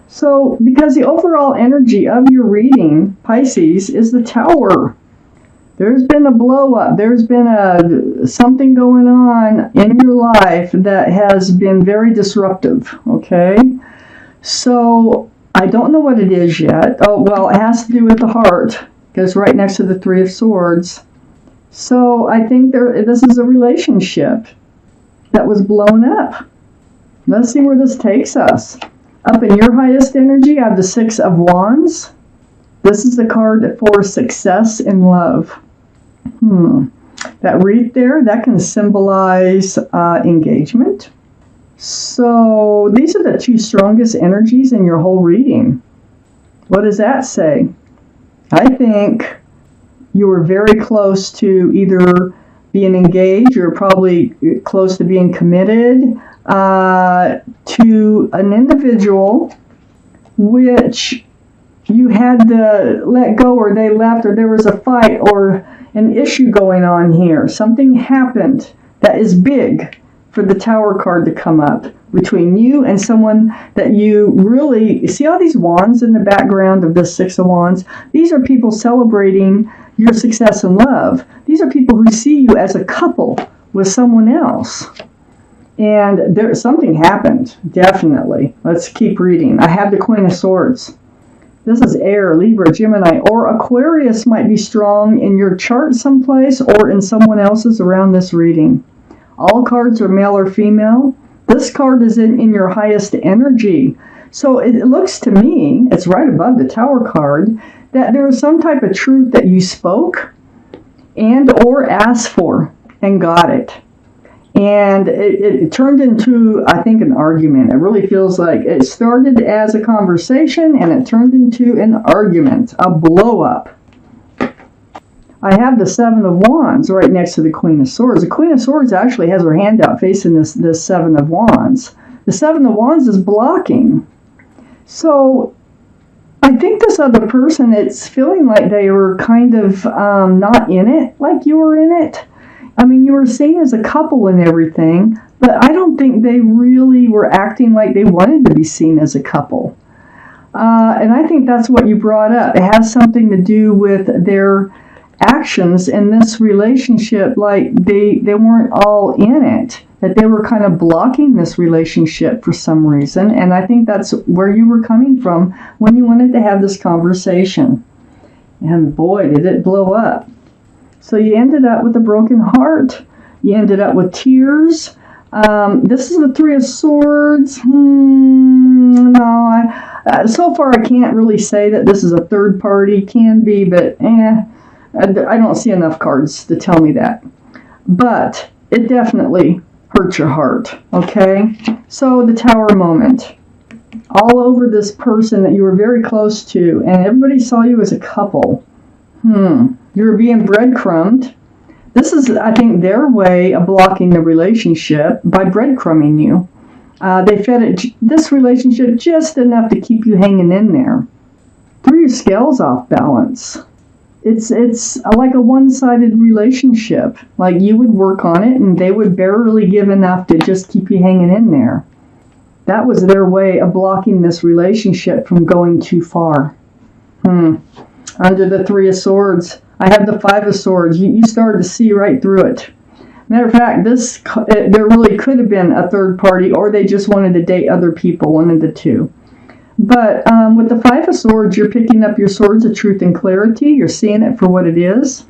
So, because the overall energy of your reading, Pisces, is the Tower. There's been a blow up. There's been something going on in your life that has been very disruptive, okay? So, I don't know what it is yet. Oh, well, it has to do with the heart, because right next to the Three of Swords. So, I think this is a relationship that was blown up. Let's see where this takes us. Up in your highest energy, I have the Six of Wands. This is the card for success in love. That wreath there, that can symbolize engagement. So these are the two strongest energies in your whole reading. What does that say? I think you were very close to either being engaged or probably close to being committed to an individual which you had to let go, or they left, or there was a fight or an issue going on here. Something happened that is big for the Tower card to come up between you and someone that you really see. All these wands in the background of this Six of Wands, these are people celebrating your success in love. These are people who see you as a couple with someone else. And something happened, definitely. Let's keep reading. I have the Queen of Swords. This is air, Libra, Gemini, or Aquarius might be strong in your chart someplace or in someone else's around this reading. All cards are male or female. This card is in your highest energy. So it looks to me, it's right above the Tower card, that there was some type of truth that you spoke and or asked for and got it. And it turned into, I think, an argument. It really feels like it started as a conversation and it turned into an argument, a blow up. I have the Seven of Wands right next to the Queen of Swords. The Queen of Swords actually has her hand out facing this Seven of Wands. The Seven of Wands is blocking. So I think this other person, it's feeling like they were kind of not in it like you were in it. I mean, you were seen as a couple and everything, but I don't think they really were acting like they wanted to be seen as a couple. And I think that's what you brought up. It has something to do with their actions in this relationship, like they weren't all in it, that they were kind of blocking this relationship for some reason. And I think that's where you were coming from when you wanted to have this conversation. And boy, did it blow up. So you ended up with a broken heart. You ended up with tears. This is the Three of Swords. So far I can't really say that this is a third party. Can be, but I don't see enough cards to tell me that. But it definitely hurt your heart, okay? So the Tower moment. All over this person that you were very close to, and everybody saw you as a couple. You were being breadcrumbed. This is, I think, their way of blocking the relationship by breadcrumbing you. They fed this relationship just enough to keep you hanging in there. Threw your scales off balance. It's like a one-sided relationship. Like you would work on it and they would barely give enough to just keep you hanging in there. That was their way of blocking this relationship from going too far. Under the Three of Swords, I have the Five of Swords. You started to see right through it. Matter of fact, there really could have been a third party, or they just wanted to date other people, one of the two. But with the Five of Swords, you're picking up your swords of truth and clarity. You're seeing it for what it is.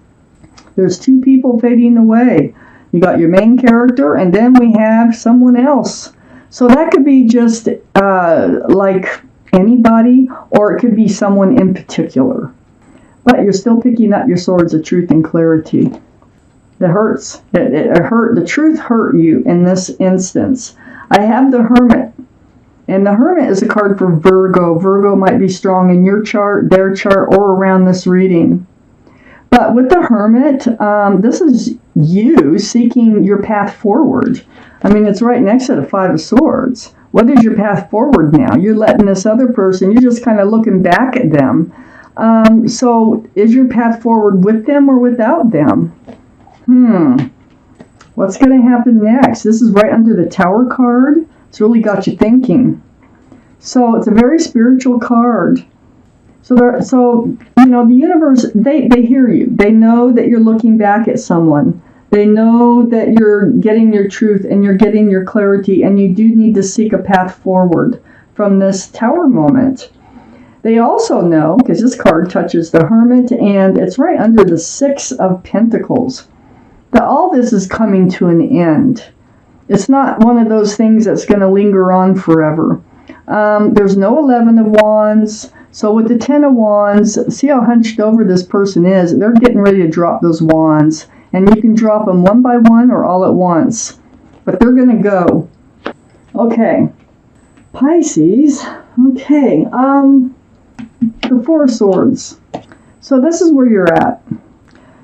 There's two people fading away. You got your main character, and then we have someone else. So that could be just like anybody, or it could be someone in particular. But you're still picking up your swords of truth and clarity. That hurts. It hurt. The truth hurt you in this instance. I have the Hermit. And the Hermit is a card for Virgo. Virgo might be strong in your chart, their chart, or around this reading. But with the Hermit, this is you seeking your path forward. I mean, it's right next to the Five of Swords. What is your path forward now? You're letting this other person, you're just kind of looking back at them. So is your path forward with them or without them? What's going to happen next? This is right under the Tower card. It's really got you thinking. So it's a very spiritual card. So the universe, they hear you. They know that you're looking back at someone. They know that you're getting your truth and you're getting your clarity, and you do need to seek a path forward from this Tower moment. They also know, because this card touches the Hermit, and it's right under the Six of Pentacles, that all this is coming to an end. It's not one of those things that's going to linger on forever. There's no 11 of Wands. So with the 10 of Wands, see how hunched over this person is. They're getting ready to drop those wands. And you can drop them one by one or all at once. But they're going to go. Okay. Pisces. Okay. The Four of Swords. So this is where you're at.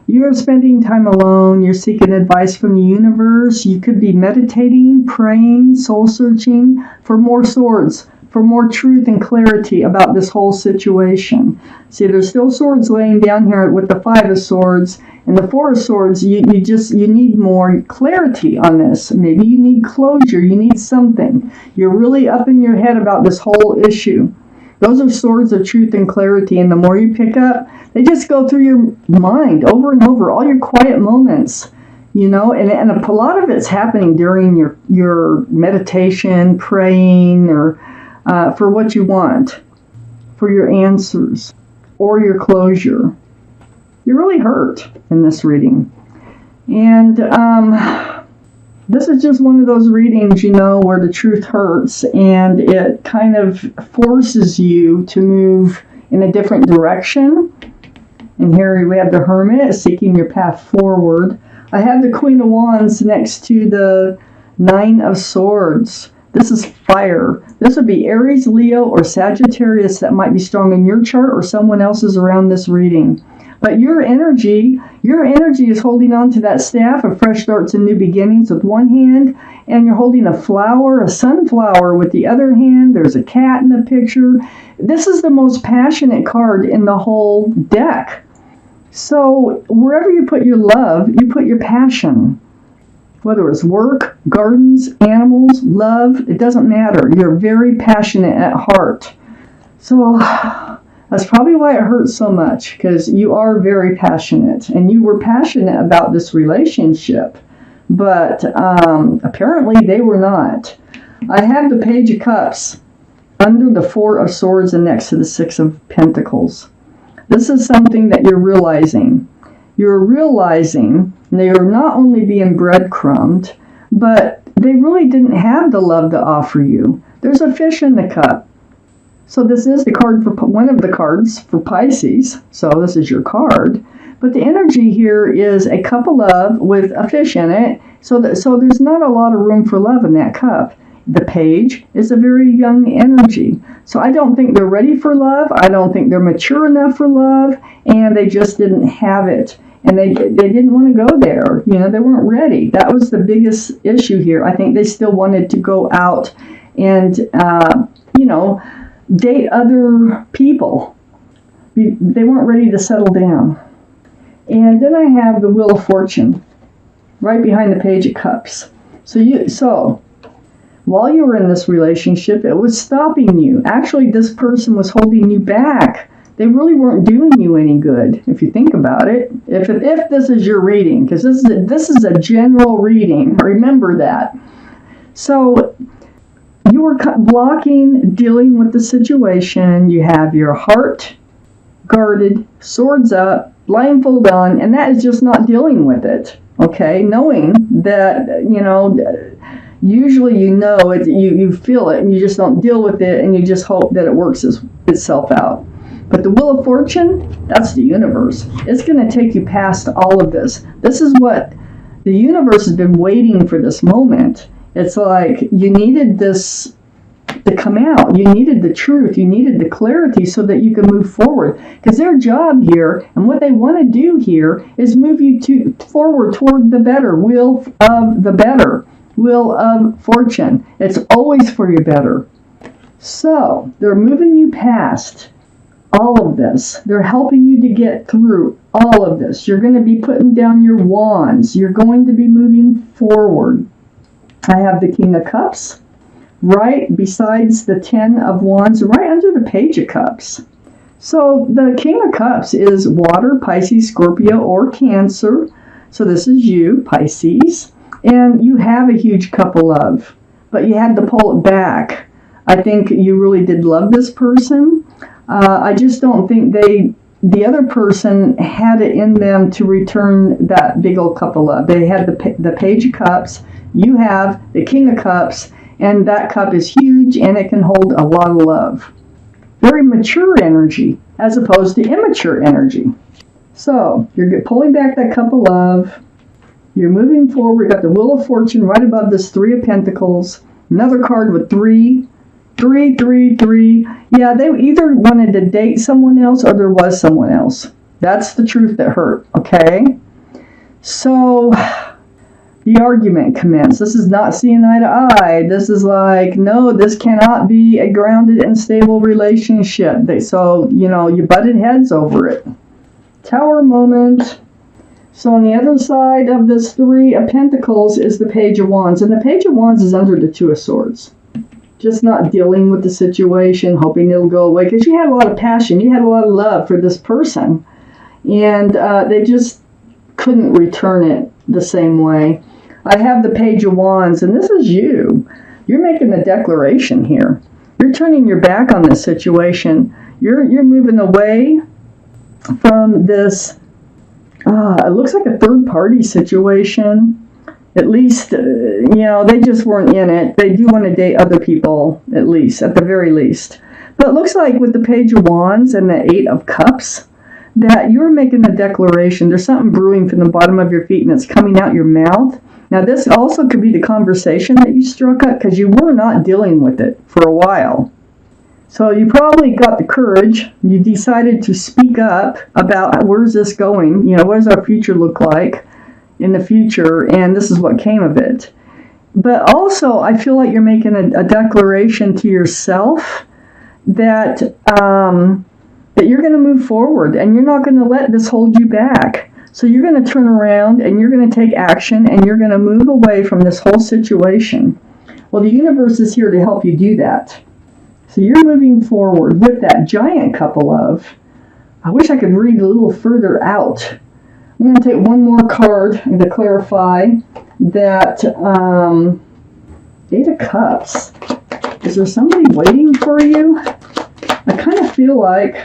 You're spending time alone. You're seeking advice from the universe. You could be meditating, praying, soul searching for more swords, for more truth and clarity about this whole situation. See, there's still swords laying down here with the Five of Swords and the Four of Swords. You need more clarity on this. Maybe you need closure. You need something. You're really up in your head about this whole issue. Those are swords of truth and clarity, and the more you pick up, they just go through your mind over and over, all your quiet moments, and a lot of it's happening during your meditation, praying, or for what you want, for your answers, or your closure. You're really hurt in this reading. And this is just one of those readings, where the truth hurts and it kind of forces you to move in a different direction. And here we have the Hermit seeking your path forward. I have the Queen of Wands next to the Nine of Swords. This is fire. This would be Aries, Leo, or Sagittarius that might be strong in your chart or someone else's around this reading. But your energy is holding on to that staff of fresh starts and new beginnings with one hand, and you're holding a flower, a sunflower, with the other hand. There's a cat in the picture. This is the most passionate card in the whole deck. So wherever you put your love, you put your passion. Whether it's work, gardens, animals, love, it doesn't matter. You're very passionate at heart. So that's probably why it hurts so much, because you are very passionate, and you were passionate about this relationship, but apparently they were not. I have the Page of Cups under the Four of Swords and next to the Six of Pentacles. This is something that you're realizing. You're realizing they are not only being breadcrumbed, but they really didn't have the love to offer you. There's a fish in the cup. So this is the card for one of the cards for Pisces. So this is your card. But the energy here is a cup of love with a fish in it. So there's not a lot of room for love in that cup. The Page is a very young energy. So I don't think they're ready for love. I don't think they're mature enough for love. And they just didn't have it. And they didn't want to go there. They weren't ready. That was the biggest issue here. I think they still wanted to go out and, date other people. They weren't ready to settle down. And then I have the Wheel of Fortune right behind the Page of Cups. So while you were in this relationship, it was stopping you. Actually, this person was holding you back. They really weren't doing you any good, if you think about it. If this is your reading, because this is a general reading. Remember that. So you were blocking dealing with the situation. You have your heart guarded, swords up, blindfold on, and that is just not dealing with it. Okay, knowing that usually you feel it, and you just don't deal with it, and you just hope that it works itself out. But the Wheel of Fortune, that's the universe. It's going to take you past all of this. This is what the universe has been waiting for, this moment. It's like you needed this to come out. You needed the truth. You needed the clarity so that you can move forward. Because their job here and what they want to do here is move you forward toward the better. Wheel of the better. Wheel of Fortune. It's always for your better. So they're moving you past all of this. They're helping you to get through all of this. You're going to be putting down your wands. You're going to be moving forward. I have the King of Cups right besides the Ten of Wands, right under the Page of Cups. So the King of Cups is water, Pisces, Scorpio, or Cancer. So this is you, Pisces. And you have a huge cup of love, but you had to pull it back. I think you really did love this person. I just don't think the other person had it in them to return that big old cup of love. They had the Page of Cups. You have the King of Cups, and that cup is huge, and it can hold a lot of love. Very mature energy, as opposed to immature energy. So, you're pulling back that cup of love. You're moving forward. You got the Wheel of Fortune right above this Three of Pentacles. Another card with 3. 3, 3, 3. Yeah, they either wanted to date someone else or there was someone else. That's the truth that hurt, okay? So, the argument commenced. This is not seeing eye to eye. This is like, no, this cannot be a grounded and stable relationship. So, you butted heads over it. Tower moment. So on the other side of this Three of Pentacles is the Page of Wands. And the Page of Wands is under the Two of Swords. Just not dealing with the situation, hoping it'll go away. Because you had a lot of passion. You had a lot of love for this person. And they just couldn't return it the same way. I have the Page of Wands, and this is you. You're making a declaration here. You're turning your back on this situation. You're moving away from this, it looks like a third-party situation. At least, they just weren't in it. They do want to date other people, at least, at the very least. But it looks like with the Page of Wands and the Eight of Cups, that you're making a declaration. There's something brewing from the bottom of your feet, and it's coming out your mouth. Now, this also could be the conversation that you struck up, because you were not dealing with it for a while. So you probably got the courage. You decided to speak up about where's this going? What does our future look like in the future? And this is what came of it. But also, I feel like you're making a declaration to yourself that that you're going to move forward, and you're not going to let this hold you back. So you're going to turn around, and you're going to take action, and you're going to move away from this whole situation. Well, the universe is here to help you do that. So you're moving forward with that giant cup of love. I wish I could read a little further out. I'm going to take one more card to clarify that Eight of Cups. Is there somebody waiting for you? I kind of feel like,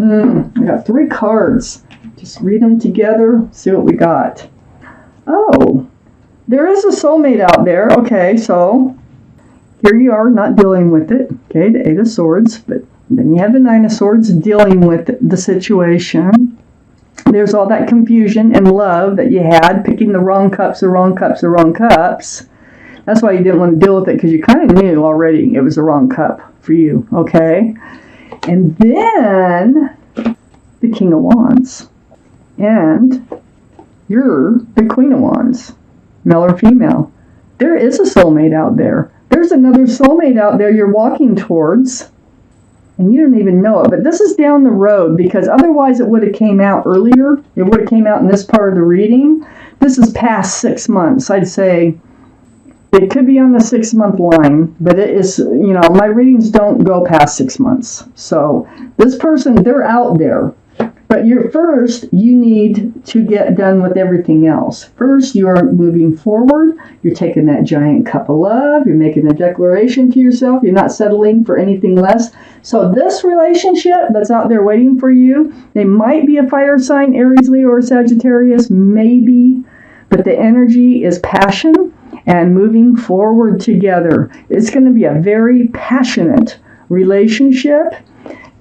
I got 3 cards. Just read them together, see what we got. Oh, there is a soulmate out there. Okay, so here you are not dealing with it. Okay, the Eight of Swords, but then you have the Nine of Swords dealing with the situation. There's all that confusion and love that you had, picking the wrong cups, the wrong cups, the wrong cups. That's why you didn't want to deal with it, because you kind of knew already it was the wrong cup for you, okay? And then the King of Wands. And you're the Queen of Wands, male or female. There is a soulmate out there. There's another soulmate out there you're walking towards, and you don't even know it. But this is down the road, because otherwise it would have came out earlier. It would have came out in this part of the reading. This is past 6 months. I'd say it could be on the 6-month line, but it is, my readings don't go past 6 months. So this person, they're out there. But you need to get done with everything else. First, you are moving forward. You're taking that giant cup of love. You're making a declaration to yourself. You're not settling for anything less. So this relationship that's out there waiting for you, they might be a fire sign, Aries, Leo, or Sagittarius, maybe. But the energy is passion and moving forward together. It's going to be a very passionate relationship,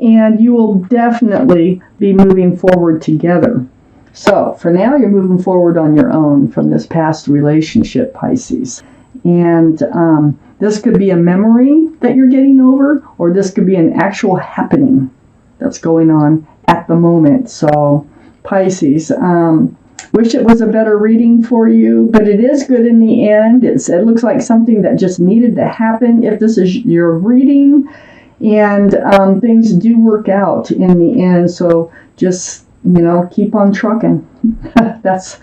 and you will definitely be moving forward together. So for now, you're moving forward on your own from this past relationship, Pisces. And this could be a memory that you're getting over, or this could be an actual happening that's going on at the moment. So Pisces, wish it was a better reading for you, but it is good in the end. It looks like something that just needed to happen if this is your reading. And things do work out in the end, so just, keep on trucking. That's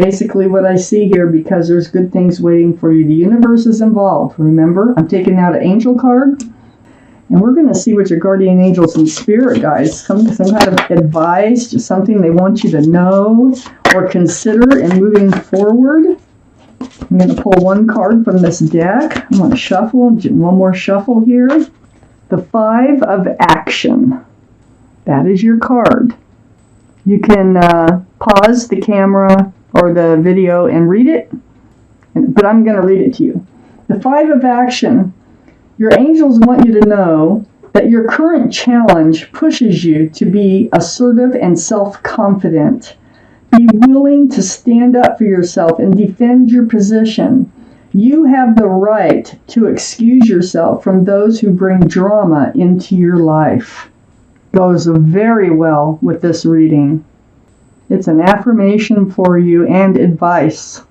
basically what I see here, because there's good things waiting for you. The universe is involved. Remember, I'm taking out an angel card, and we're going to see what your guardian angels and spirit guides, some kind of advice, just something they want you to know or consider in moving forward. I'm going to pull one card from this deck. I'm going to shuffle, one more shuffle here. The Five of Action. That is your card. You can pause the camera or the video and read it, but I'm going to read it to you. The Five of Action. Your angels want you to know that your current challenge pushes you to be assertive and self-confident. Be willing to stand up for yourself and defend your position. You have the right to excuse yourself from those who bring drama into your life. Goes very well with this reading. It's an affirmation for you and advice.